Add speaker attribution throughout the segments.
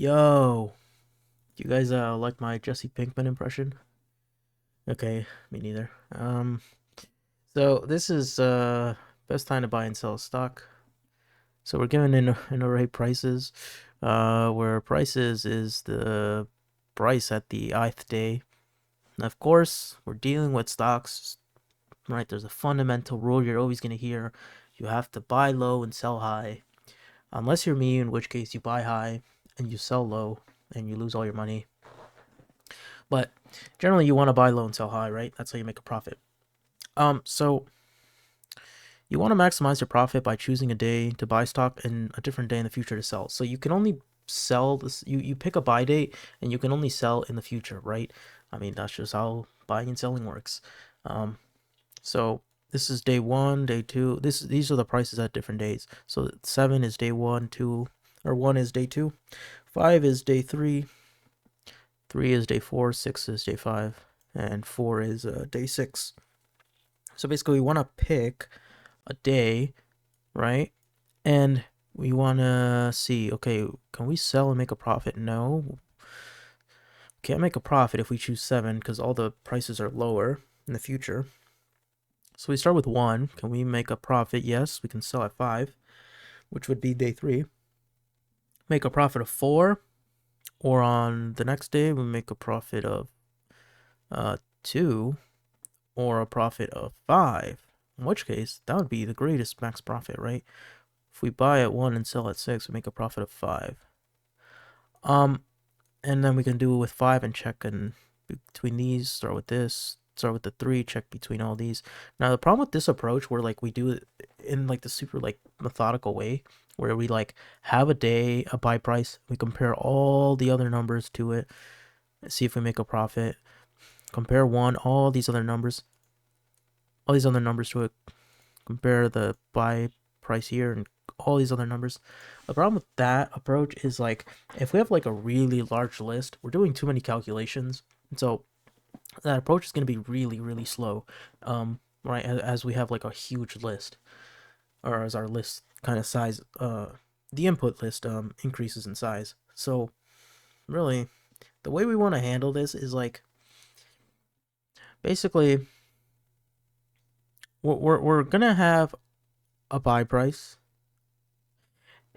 Speaker 1: Yo, do you guys like my Jesse Pinkman impression? Okay, me neither. So this is best time to buy and sell stock. So we're given an array prices, where prices is the price at the ith day. And of course, we're dealing with stocks, right? There's a fundamental rule you're always gonna hear: you have to buy low and sell high, unless you're me, in which case you buy high and you sell low and you lose all your money. But generally, you want to buy low and sell high, right? That's how you make a profit. So you want to maximize your profit by choosing a day to buy stock and a different day in the future to sell. So you can only sell this. You pick a buy date and you can only sell in the future, right? I mean, that's just how buying and selling works. Um, so this is day one, day two. These are the prices at different days. So 7 is day one, 2 or 1 is day 2, 5 is day 3, 3 is day 4, 6 is day 5, and 4 is day 6. So basically, we want to pick a day, right? And we want to see, okay, can we sell and make a profit? No. Can't make a profit if we choose 7 because all the prices are lower in the future. So we start with 1. Can we make a profit? Yes, we can sell at 5, which would be day 3. Make a profit of 4, or on the next day, we make a profit of 2, or a profit of 5. In which case, that would be the greatest max profit, right? If we buy at 1 and sell at 6, we make a profit of 5. And then we can do it with 5 and check and between these, start with this, start with the 3, check between all these. Now the problem with this approach, where like we do it in like the super like methodical way, where we like have a day, a buy price, we compare all the other numbers to it, see if we make a profit, compare all these other numbers to it, compare the buy price here and all these other numbers. The problem with that approach is like if we have like a really large list, we're doing too many calculations, and so that approach is going to be really really slow. Right, as we have like a huge list, or as our list kind of size, the input list increases in size. So really, the way we want to handle this is like basically we're gonna have a buy price.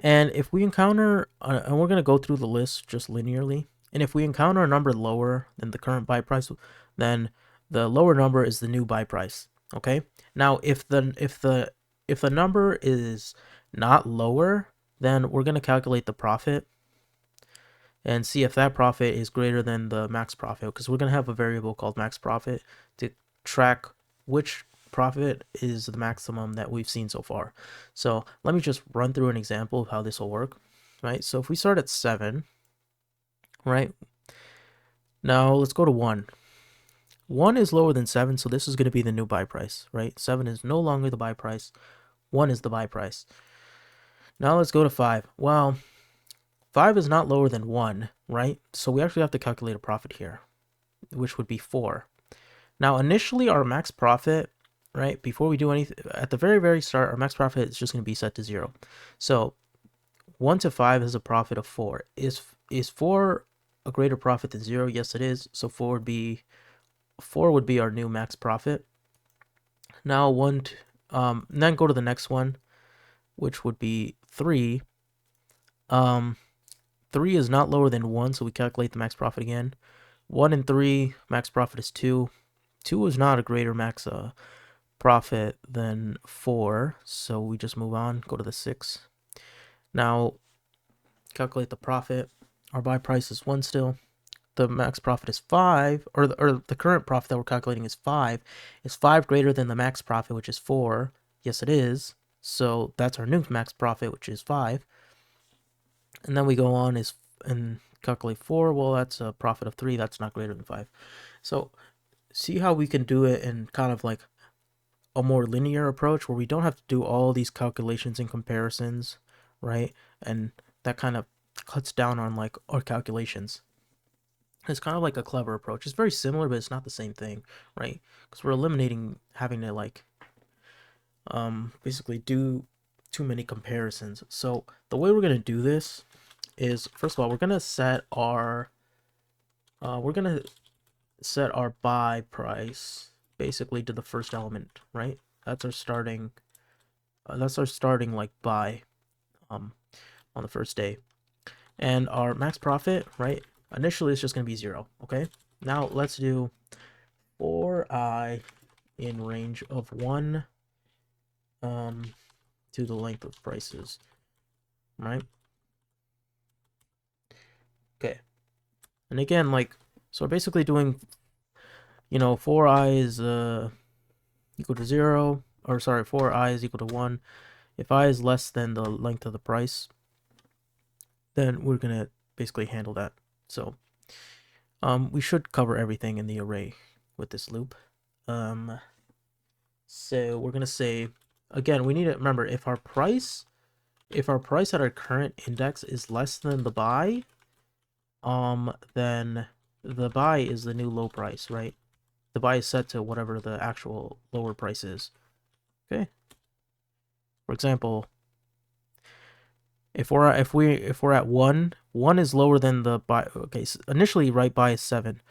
Speaker 1: And if we encounter, and we're going to go through the list just linearly, and if we encounter a number lower than the current buy price, then the lower number is the new buy price. Okay. Now, if the number is not lower, then we're going to calculate the profit and see if that profit is greater than the max profit, because we're going to have a variable called max profit to track which profit is the maximum that we've seen so far. So let me just run through an example of how this will work, right? So if we start at 7, right? Now let's go to 1. 1 is lower than 7, so this is going to be the new buy price, right? 7 is no longer the buy price. 1 is the buy price. Now let's go to 5. Well, 5 is not lower than 1, right? So we actually have to calculate a profit here, which would be 4. Now, initially, our max profit, right, before we do anything, at the very, very start, our max profit is just going to be set to 0. So 1 to 5 is a profit of 4. Is 4 a greater profit than 0? Yes, it is. So 4 would be our new max profit. Now, then go to the next one, which would be 3. 3 is not lower than 1, so we calculate the max profit again. 1 and 3, max profit is 2. 2 is not a greater max profit than 4, so we just move on, go to the 6. Now, calculate the profit. Our buy price is 1 still. The max profit is 5, or the current profit that we're calculating is 5. Is 5 greater than the max profit, which is 4? Yes, it is. So that's our new max profit, which is 5. And then we go on and calculate 4. Well, that's a profit of 3. That's not greater than 5. So see how we can do it in kind of like a more linear approach where we don't have to do all these calculations and comparisons, right? And that kind of cuts down on like our calculations. It's kind of like a clever approach. It's very similar, but it's not the same thing, right? Because we're eliminating having to like basically do too many comparisons. So the way we're gonna do this is, first of all, we're gonna set our buy price basically to the first element, right? That's our starting like buy on the first day. And our max profit, right? Initially it's just gonna be 0, okay? Now let's do for I in range of 1 to the length of prices, right? Okay. And again, like, so we're basically doing, for I is equal to 0, or sorry, for I is equal to 1. If I is less than the length of the price, then we're gonna basically handle that. So we should cover everything in the array with this loop. So we're gonna say, again, we need to remember, if our price at our current index is less than the buy, then the buy is the new low price, right? The buy is set to whatever the actual lower price is. Okay. For example, if we're at 1 is lower than the buy. Okay, so initially right buy is 7.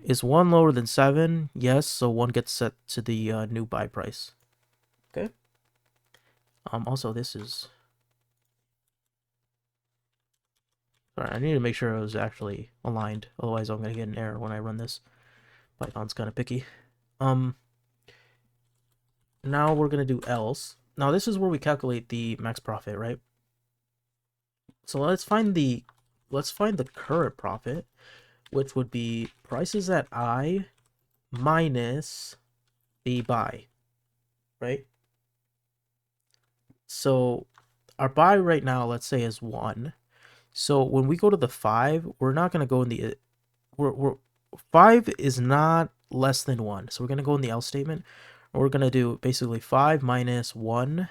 Speaker 1: Is 1 lower than 7? Yes, so 1 gets set to the new buy price. Okay. Also, this is, sorry, I need to make sure it was actually aligned. Otherwise, I'm gonna get an error when I run this. Python's kind of picky. Now we're gonna do else. Now this is where we calculate the max profit, right? So let's find the current profit, which would be prices at I minus the buy, right? So our buy right now, let's say, is 1. So when we go to the 5, we're not gonna go in the 5 is not less than 1. So we're gonna go in the else statement. We're gonna do basically 5 minus 1,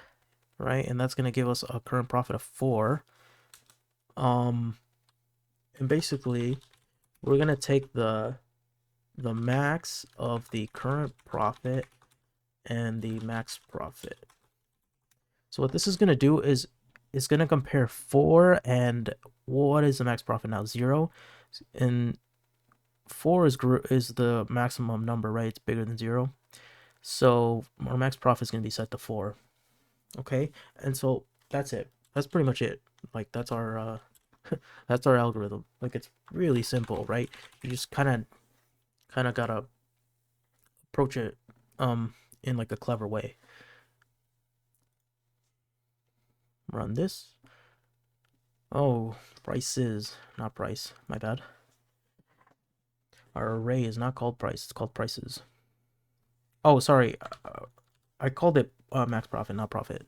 Speaker 1: right? And that's gonna give us a current profit of 4. And basically we're gonna take the max of the current profit and the max profit. So what this is gonna do is gonna compare 4 and what is the max profit now? 0, and 4 is the maximum number, right? It's bigger than 0. So our max profit is gonna be set to 4. Okay, and so that's it. That's pretty much it. Like, that's our that's our algorithm. Like, it's really simple, right? You just kind of gotta approach it in like a clever way. Run this. Oh, prices, not price. My bad. Our array is not called price. It's called prices. Oh, sorry. I called it max profit, not profit.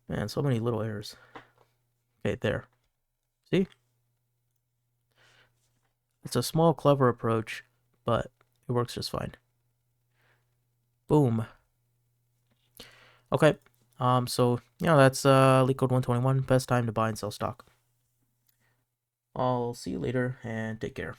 Speaker 1: Man, so many little errors. Okay, there. See? It's a small, clever approach, but it works just fine. Boom. Okay. So, that's LeetCode 121. Best time to buy and sell stock. I'll see you later, and take care.